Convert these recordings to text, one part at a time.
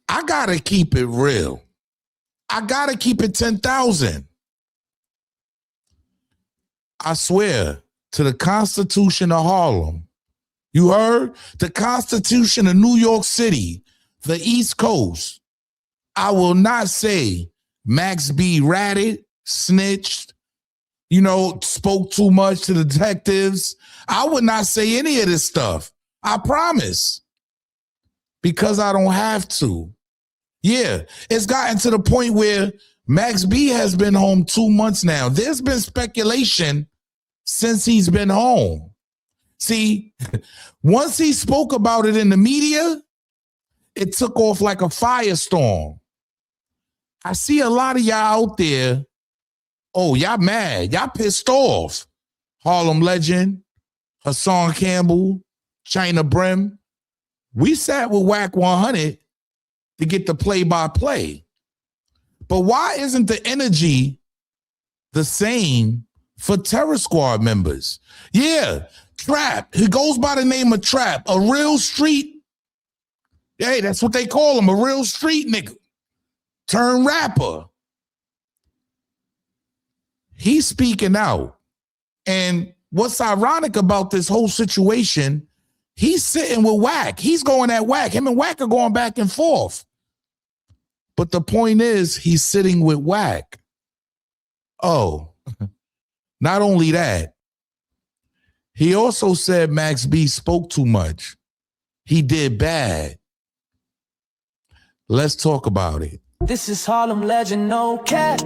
I gotta keep it real. I gotta keep it 10,000. I swear to the Constitution of Harlem. You heard? The Constitution of New York City, the East Coast. I will not say Max B ratted, snitched, spoke too much to the detectives. I would not say any of this stuff. I promise. Because I don't have to. Yeah, it's gotten to the point where Max B has been home 2 months now. There's been speculation since he's been home. See, once he spoke about it in the media, it took off like a firestorm. I see a lot of y'all out there. Oh, y'all mad. Y'all pissed off. Harlem Legend, Hassan Campbell, China Brim. We sat with Wack 100 to get the play-by-play. But why isn't the energy the same for Terror Squad members? Yeah, Trap. He goes by the name of Trap, a real street. Hey, that's what they call him, a real street nigga. Turn rapper. He's speaking out. And what's ironic about this whole situation, he's sitting with Wack. He's going at Wack. Him and Wack are going back and forth. But the point is, he's sitting with Wack. Oh, not only that, he also said Max B spoke too much. He did bad. Let's talk about it. This is Harlem Legend, no cat,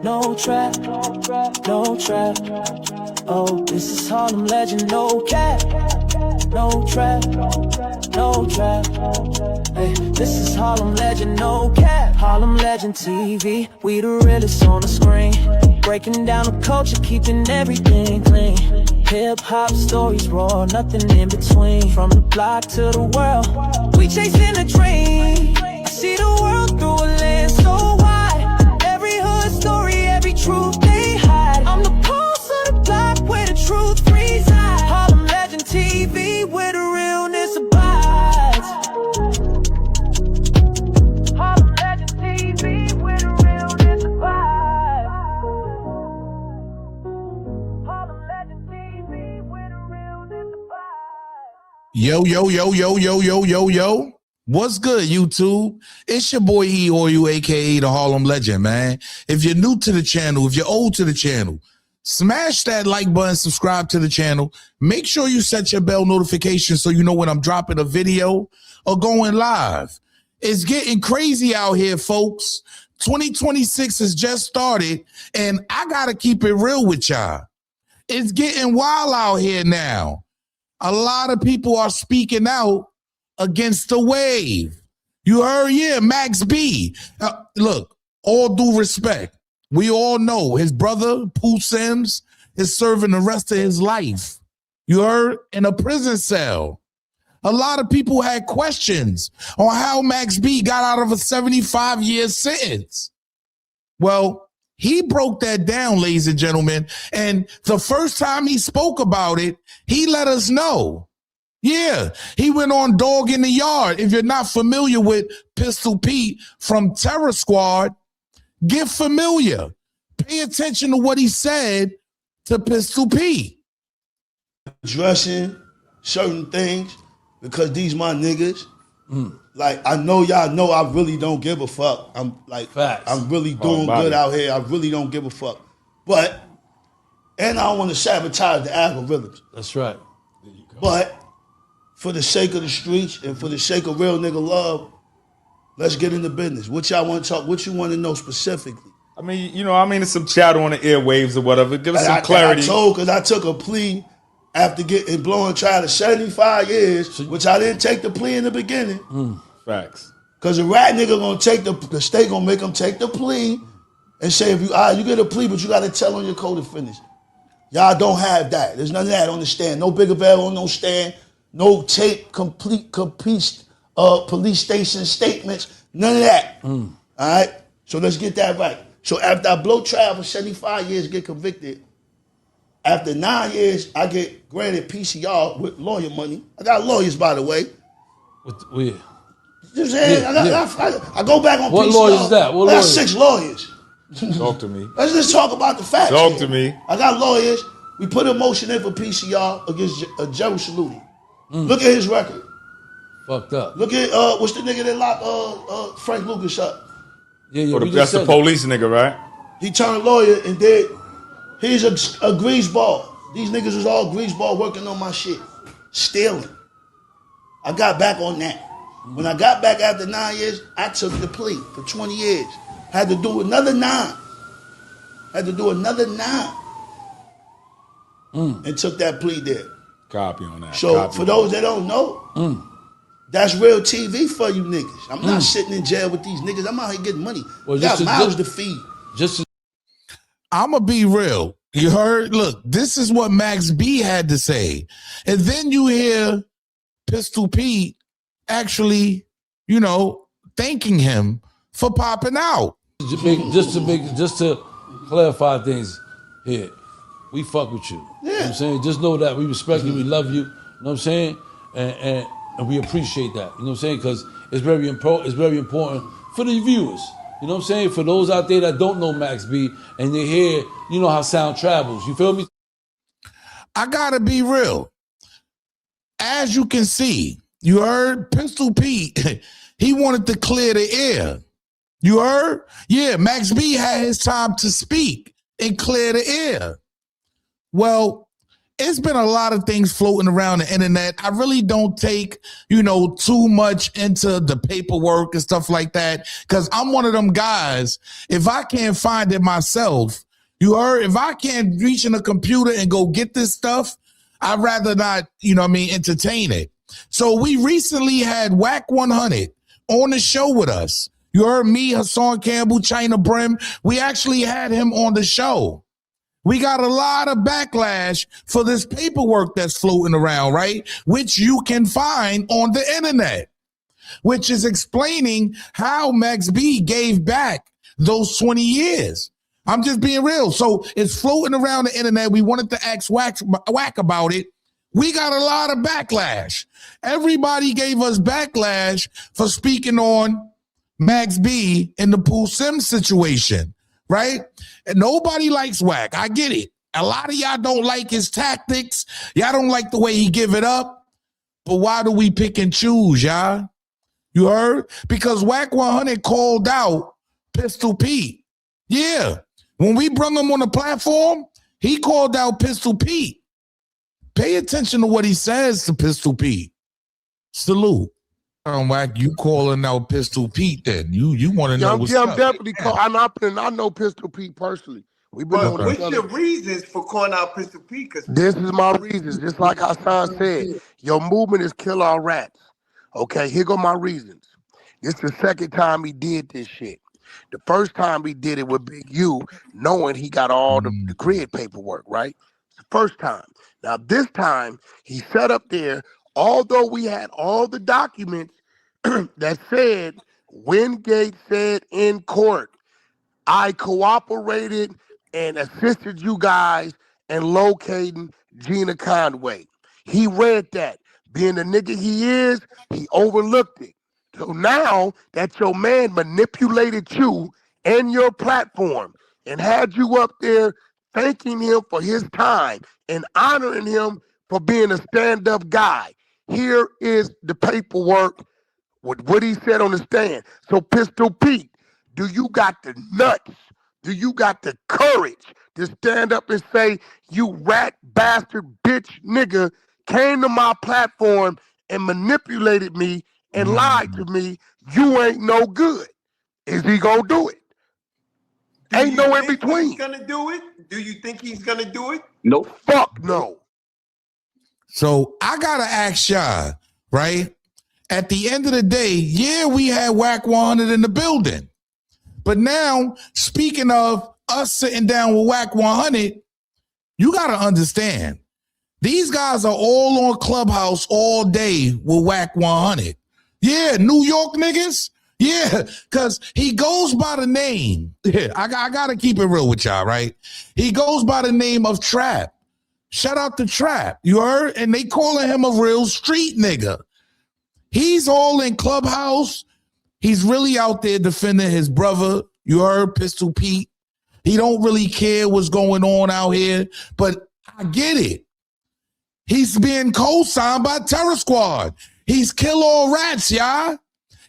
no trap, no trap. Oh, this is Harlem Legend, no cat, no trap, no trap. Hey, this is Harlem Legend, no cap. Harlem Legend TV, we the realest on the screen. Breaking down the culture, keeping everything clean. Hip-hop stories raw, nothing in between. From the block to the world, we chasing a dream. I see the world through a lens so wide. Every hood story, every truth they hide. I'm the pulse of the block where the truth resides. Harlem Legend TV, where the realness abides. Harlem Legend TV, where the realness abides. Harlem Legend TV, where the realness abides. Yo. What's good, YouTube? It's your boy E Oil, aka the Harlem Legend, man. If you're new to the channel, if you're old to the channel, smash that like button, subscribe to the channel. Make sure you set your bell notification so you know when I'm dropping a video or going live. It's getting crazy out here, folks. 2026 has just started, and I gotta keep it real with y'all. It's getting wild out here now. A lot of people are speaking out against the wave. You heard? Yeah, Max B. Look, all due respect. We all know his brother, Pooh Sims, is serving the rest of his life. You heard? In a prison cell. A lot of people had questions on how Max B got out of a 75-year sentence. Well, he broke that down, ladies and gentlemen. And the first time he spoke about it, he let us know. Yeah, he went on Dog in the Yard. If you're not familiar with Pistol Pete from Terror Squad, get familiar. Pay attention to what he said to Pistol Pete. Addressing certain things because these my niggas. Like, I know y'all know I really don't give a fuck. I'm like, Facts. I'm really doing good out here. I really don't give a fuck. But, and I don't want to sabotage the algorithms. That's right. But, for the sake of the streets and for the sake of real nigga love, let's get into business. What y'all want to talk? What you want to know specifically? I mean, it's some chatter on the airwaves or whatever. Give us some clarity. Because I took a plea after getting blowing trial to 75 years, which I didn't take the plea in the beginning. Facts. Because the rat nigga gonna take the state gonna make him take the plea and say, if you get a plea, but you gotta tell on your code to finish. Y'all don't have that. There's none of that on the stand. No bigger barrel on no stand. No tape, complete police station statements, none of that. All right? So let's get that right. So after I blow trial for 75 years, get convicted, after 9 years, I get granted PCR with lawyer money. I got lawyers, by the way. You know what I'm saying? I go back on What PCR. lawyer is that? What I got lawyer? 6 lawyers. Talk to me. Let's just talk about the facts. Talk here. to me. I got lawyers. We put a motion in for PCR against Jerry Saluti. Look at his record. Fucked up. Look at what's the nigga that locked Frank Lucas up? Yeah. That's the police nigga, right? He turned lawyer and did. He's a greaseball. These niggas was all greaseball working on my shit, stealing. I got back on that. When I got back after 9 years, I took the plea for 20 years. Had to do another 9. And took that plea there. Copy on that. So for those that don't know, that's real TV for you niggas. I'm not sitting in jail with these niggas. I'm out here getting money. Well, got mouths to feed. I'ma be real. You heard? Look, this is what Max B had to say. And then you hear Pistol Pete actually, thanking him for popping out. Just to clarify things here, we fuck with you. Yeah. You know what I'm saying? Just know that we respect you, we love you. You know what I'm saying? And we appreciate that. You know what I'm saying? Because it's very important for the viewers. You know what I'm saying? For those out there that don't know Max B and they hear, how sound travels. You feel me? I gotta be real. As you can see, you heard Pistol Pete, he wanted to clear the air. You heard? Yeah, Max B had his time to speak and clear the air. Well, it's been a lot of things floating around the internet. I really don't take, too much into the paperwork and stuff like that, because I'm one of them guys, if I can't find it myself, you heard? If I can't reach in a computer and go get this stuff, I'd rather not, entertain it. So we recently had Wack 100 on the show with us. You heard me, Hassan Campbell, China Brim. We actually had him on the show. We got a lot of backlash for this paperwork that's floating around, right? Which you can find on the internet, which is explaining how Max B gave back those 20 years. I'm just being real. So it's floating around the internet. We wanted to ask Wack about it. We got a lot of backlash. Everybody gave us backlash for speaking on Max B in the Pool Sims situation, right? And nobody likes Wack. I get it. A lot of y'all don't like his tactics. Y'all don't like the way he give it up. But why do we pick and choose, y'all? You heard? Because Wack 100 called out Pistol Pete. Yeah. When we brought him on the platform, he called out Pistol Pete. Pay attention to what he says to Pistol Pete. Salute. Wack, you calling out Pistol Pete then. You want to know what's up. I'm definitely calling. I know Pistol Pete personally. We've been on what's your reasons for calling out Pistol Pete? This is my reasons. Just like Hassan said, your movement is kill all rats. Okay, here go my reasons. This is the second time he did this shit. The first time he did it with Big U, knowing he got all the grid paperwork, right? It's the first time. Now, this time, he sat up there, although we had all the documents that said, Wingate said in court, I cooperated and assisted you guys in locating Gina Conway. He read that. Being the nigga he is, he overlooked it. So now that your man manipulated you and your platform and had you up there thanking him for his time and honoring him for being a stand-up guy, here is the paperwork with what he said on the stand. So Pistol Pete, do you got the nuts? Do you got the courage to stand up and say, you rat bastard bitch nigga came to my platform and manipulated me and lied to me, you ain't no good? Is he gonna do it? Ain't no in between. He's gonna do it? Do you think he's gonna do it? Nope. Fuck no. So I gotta ask y'all, right? At the end of the day, yeah, we had Wack 100 in the building. But now, speaking of us sitting down with Wack 100, you gotta understand, these guys are all on Clubhouse all day with Wack 100. Yeah, New York niggas. Yeah, because he goes by the name. Yeah, I got to keep it real with y'all, right? He goes by the name of Trap. Shout out to Trap. You heard? And they calling him a real street nigga. He's all in Clubhouse. He's really out there defending his brother. You heard Pistol Pete. He don't really care what's going on out here, but I get it. He's being co-signed by Terror Squad. He's kill all rats, y'all.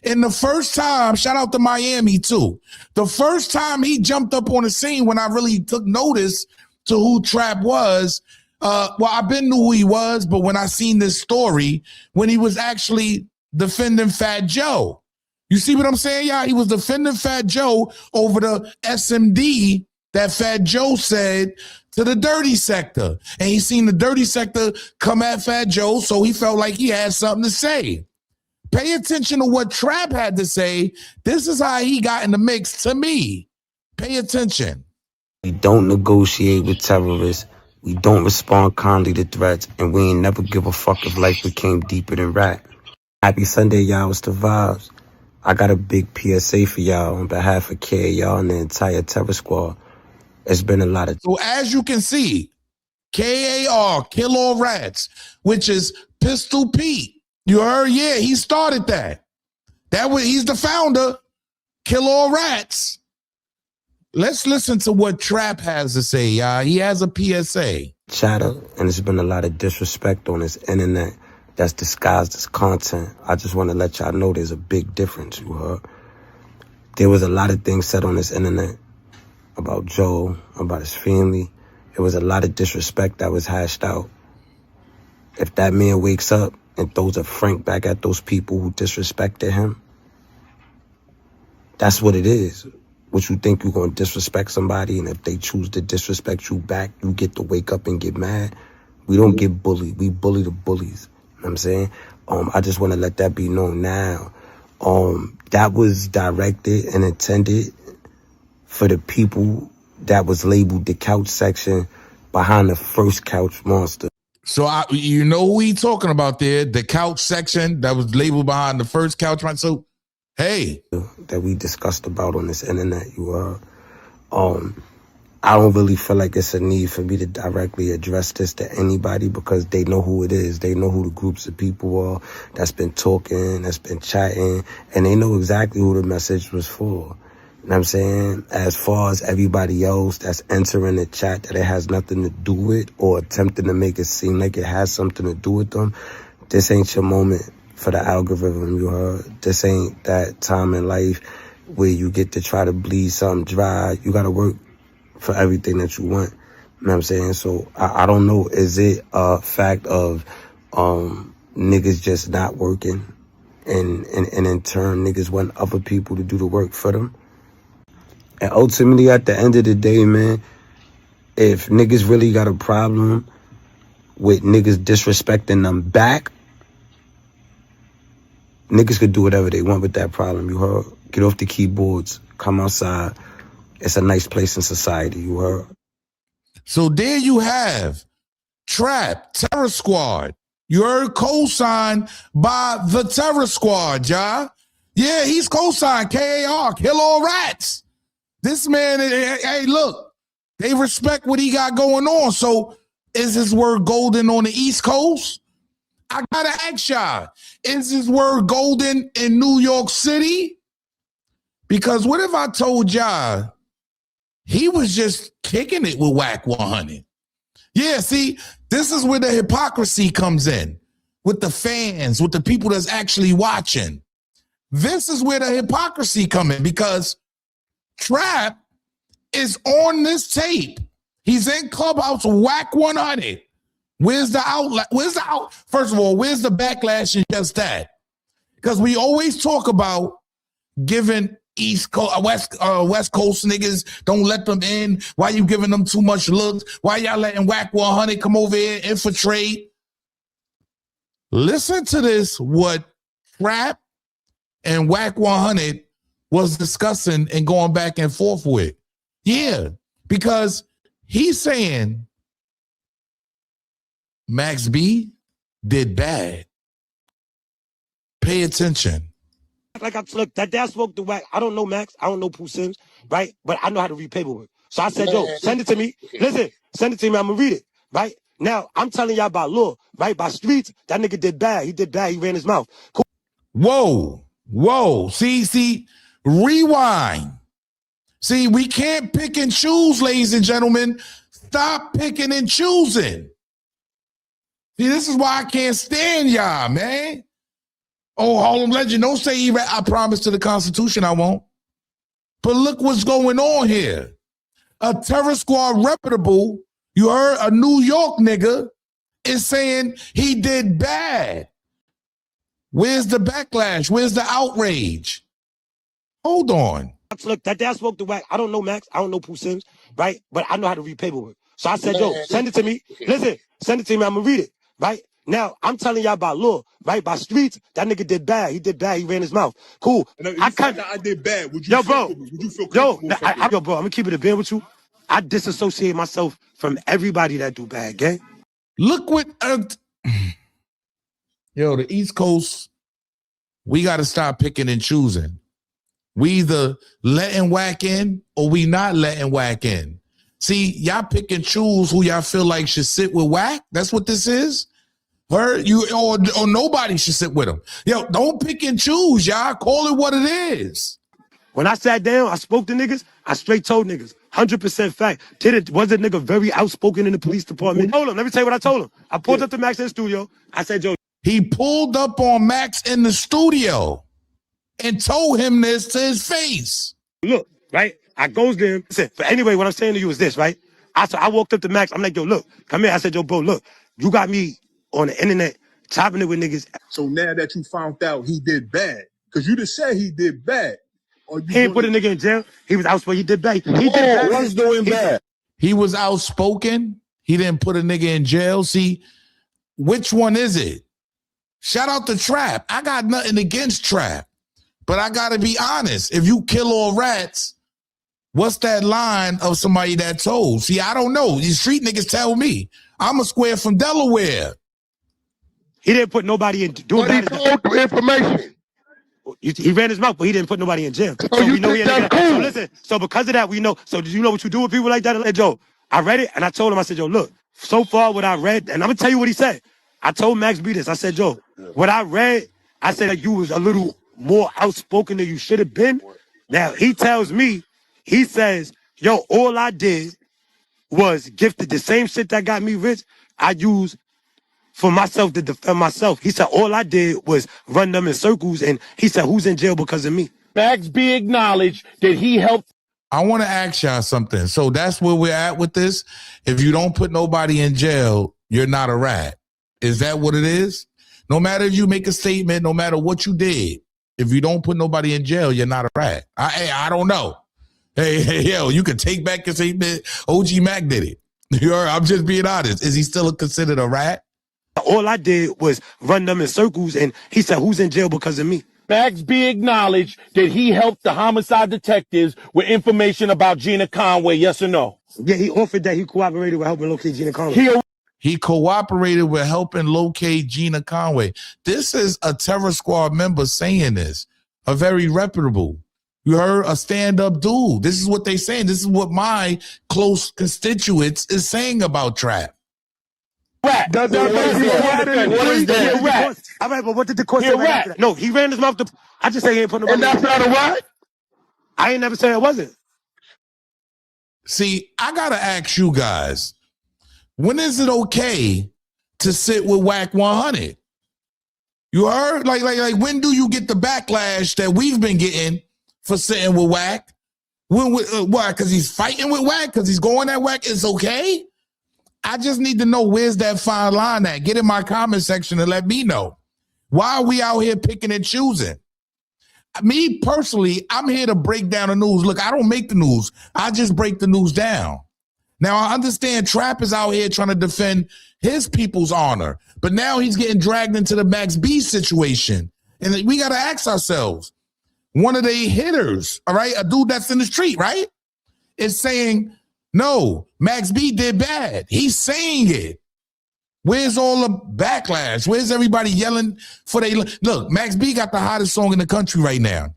And the first time, shout out to Miami too. The first time he jumped up on the scene when I really took notice to who Trap was, I've been knew who he was, but when I seen this story, when he was actually defending Fat Joe. You see what I'm saying, y'all? He was defending Fat Joe over the SMD that Fat Joe said to the dirty sector. And he seen the dirty sector come at Fat Joe, so he felt like he had something to say. Pay attention to what Trap had to say. This is how he got in the mix to me. Pay attention. We don't negotiate with terrorists. We don't respond kindly to threats. And we ain't never give a fuck if life became deeper than rap. Happy Sunday, y'all. It's the vibes. I got a big PSA for y'all on behalf of K, y'all, and the entire Terror Squad. It's been a lot of... So as you can see, KAR, Kill All Rats, which is Pistol Pete. You heard? Yeah, he started that. He's the founder. Kill All Rats. Let's listen to what Trap has to say, y'all. He has a PSA. Chatter, and there's been a lot of disrespect on this internet that's disguised as content. I just want to let y'all know there's a big difference, you heard? There was a lot of things said on this internet about Joe, about his family. There was a lot of disrespect that was hashed out. If that man wakes up and throws a frank back at those people who disrespected him, that's what it is. What you think you're going to disrespect somebody, and if they choose to disrespect you back, you get to wake up and get mad. We don't get bullied. We bully the bullies. You know what I'm saying? I just want to let that be known now. That was directed and intended for the people that was labeled the couch section behind the first couch monster. So you know who he talking about there, the couch section that was labeled behind the first couch. So, hey. That we discussed about on this internet, you heard. I don't really feel like it's a need for me to directly address this to anybody because they know who it is. They know who the groups of people are that's been talking, that's been chatting, and they know exactly who the message was for. You know what I'm saying? As far as everybody else that's entering the chat that it has nothing to do with or attempting to make it seem like it has something to do with them, this ain't your moment for the algorithm, you heard? This ain't that time in life where you get to try to bleed something dry. You got to work for everything that you want. You know what I'm saying? So I don't know. Is it a fact of niggas just not working and in turn niggas want other people to do the work for them? And ultimately at the end of the day, man, if niggas really got a problem with niggas disrespecting them back, niggas could do whatever they want with that problem, you heard? Get off the keyboards, come outside. It's a nice place in society, you heard? So there you have Trap, Terror Squad. You heard, co-signed by the Terror Squad, y'all. Yeah, he's co-signed, KAR, Kill All Rats. This man, hey, look, they respect what he got going on. So is his word golden on the East Coast? I gotta ask y'all, is his word golden in New York City? Because what if I told y'all he was just kicking it with Wack 100? Yeah, see, this is where the hypocrisy comes in with the fans, with the people that's actually watching. This is where the hypocrisy comes in because Trap is on this tape. He's in Clubhouse Wack 100. Where's the outlet? First of all, where's the backlash in just that? Because we always talk about giving East Coast, West Coast niggas, don't let them in. Why you giving them too much looks? Why y'all letting Wack 100 come over here, infiltrate? Listen to this, what Trap and Wack 100 was discussing and going back and forth with. Yeah, because he's saying Max B did bad. Pay attention. Like look, that day I spoke to Wack. I don't know Max. I don't know Pooh Sims, right? But I know how to read paperwork. So I said, yo, send it to me. Listen, send it to me. I'm going to read it, right? Now, I'm telling y'all about law, right? By streets, that nigga did bad. He did bad. He ran his mouth. Cool. Whoa. See, rewind. See, we can't pick and choose, ladies and gentlemen. Stop picking and choosing. See, this is why I can't stand y'all, man. Oh, Harlem Legend, don't say I promise to the Constitution I won't. But look what's going on here. A terror squad reputable, you heard, a New York nigga is saying he did bad. Where's the backlash? Where's the outrage? Hold on. Look, that dad spoke to Wack. I don't know Max. I don't know Pooh Sims, right? But I know how to read paperwork. So I said, yo, send it to me. Listen, send it to me. I'm going to read it, right? Now, I'm telling y'all about law, right? By streets, that nigga did bad. He did bad. He ran his mouth. Cool. I did bad. Would you would you feel comfortable? Yo, bro, I'm going to keep it a bit with you. I disassociate myself from everybody that do bad, gang. Look what... Yo, the East Coast, we got to stop picking and choosing. We either letting Wack in or we not letting Wack in. See, y'all pick and choose who y'all feel like should sit with Wack. That's what this is. Or nobody should sit with him. Yo, don't pick and choose, y'all. Call it what it is. When I sat down, I spoke to niggas. I straight told niggas, 100% fact. Was a nigga very outspoken in the police department? Let me tell you what I told him. I pulled up to Max in the studio. I said, yo. He pulled up on Max in the studio and told him this to his face. Look, right? I goes there. Listen, but anyway, what I'm saying to you is this, right? I walked up to Max. I'm like, yo, look, come here. I said, yo, bro, look, you got me on the internet chopping it with niggas. So now that you found out he did bad, because you just said he did bad. He ain't put a nigga in jail. He was outspoken. He did bad. He did bad. What's doing bad? He was outspoken. He didn't put a nigga in jail. See, which one is it? Shout out to Trap. I got nothing against Trap, but I got to be honest. If you kill all rats, what's that line of somebody that told? See, I don't know. These street niggas tell me. I'm a square from Delaware. He didn't put nobody in doing bad. But he told the information. He ran his mouth, but he didn't put nobody in jail. So we know he had cool. So listen, so because of that, we know. So do you know what you do with people like that? Like, Joe, I read it and I told him, I said, yo, look, so far what I read, and I'm gonna tell you what he said. I told Max B this. I said, Joe, what I read, I said that you was a little more outspoken than you should have been. Now he tells me, he says, yo, all I did was gifted the same shit that got me rich. I used for myself to defend myself. He said, all I did was run them in circles. And he said, who's in jail because of me? Max B acknowledged that he helped. I want to ask y'all something. So that's where we're at with this. If you don't put nobody in jail, you're not a rat. Is that what it is? No matter if you make a statement, no matter what you did, if you don't put nobody in jail, you're not a rat. I don't know. Hey, yo, you can take back your statement. OG Mac did it. I'm just being honest. Is he still considered a rat? All I did was run them in circles, and he said, who's in jail because of me? Max B acknowledged that he helped the homicide detectives with information about Gina Conway, yes or no? Yeah, he offered that. He cooperated with helping locate Gina Conway. He cooperated with helping locate Gina Conway. This is a terror squad member saying this, a very reputable. You heard, a stand-up dude. This is what they saying. This is what my close constituents is saying about Trap. Rat. What is that? Rat. All right, but what did the court say right after that? No, he ran his mouth. I just say he ain't put nobody. And that's not a rat? I ain't never say it wasn't. See, I got to ask you guys, when is it okay to sit with Wack 100? You heard? Like, when do you get the backlash that we've been getting for sitting with Wack? Why? Because he's fighting with Wack? Because he's going at Wack? It's okay? I just need to know where's that fine line at. Get in my comment section and let me know. Why are we out here picking and choosing? Me personally, I'm here to break down the news. Look, I don't make the news. I just break the news down. Now, I understand Trap is out here trying to defend his people's honor, but now he's getting dragged into the Max B situation. And we got to ask ourselves, one of the hitters, all right, a dude that's in the street, right, is saying, no, Max B did bad. He's saying it. Where's all the backlash? Where's everybody yelling for they look? Max B got the hottest song in the country right now.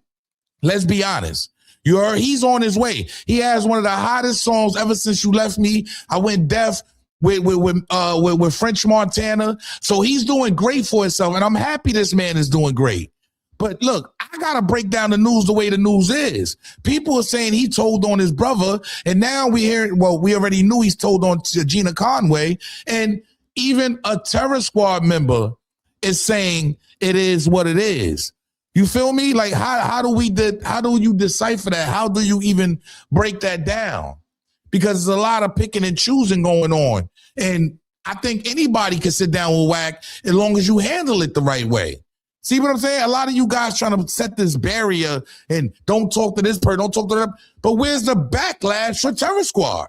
Let's be honest. He's on his way. He has one of the hottest songs ever since you left me. I went deaf with French Montana. So he's doing great for himself, and I'm happy this man is doing great. But look, I gotta break down the news the way the news is. People are saying he told on his brother, and now we hear, well, we already knew he's told on to Gina Conway, and even a terror squad member is saying it is what it is. You feel me? Like how do you decipher that? How do you even break that down? Because there's a lot of picking and choosing going on. And I think anybody can sit down with Wack as long as you handle it the right way. See what I'm saying? A lot of you guys trying to set this barrier and don't talk to this person, don't talk to them. But where's the backlash for Terror Squad?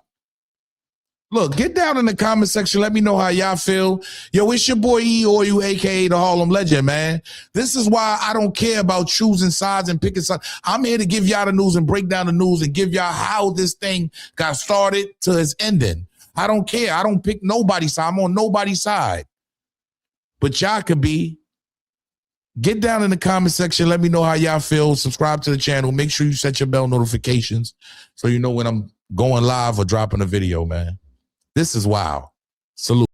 Look, get down in the comment section. Let me know how y'all feel. Yo, it's your boy E, or you, a.k.a. the Harlem Legend, man. This is why I don't care about choosing sides and picking sides. I'm here to give y'all the news and break down the news and give y'all how this thing got started to its ending. I don't care. I don't pick nobody's side. I'm on nobody's side. But y'all could be. Get down in the comment section. Let me know how y'all feel. Subscribe to the channel. Make sure you set your bell notifications so you know when I'm going live or dropping a video, man. This is wild. Salute.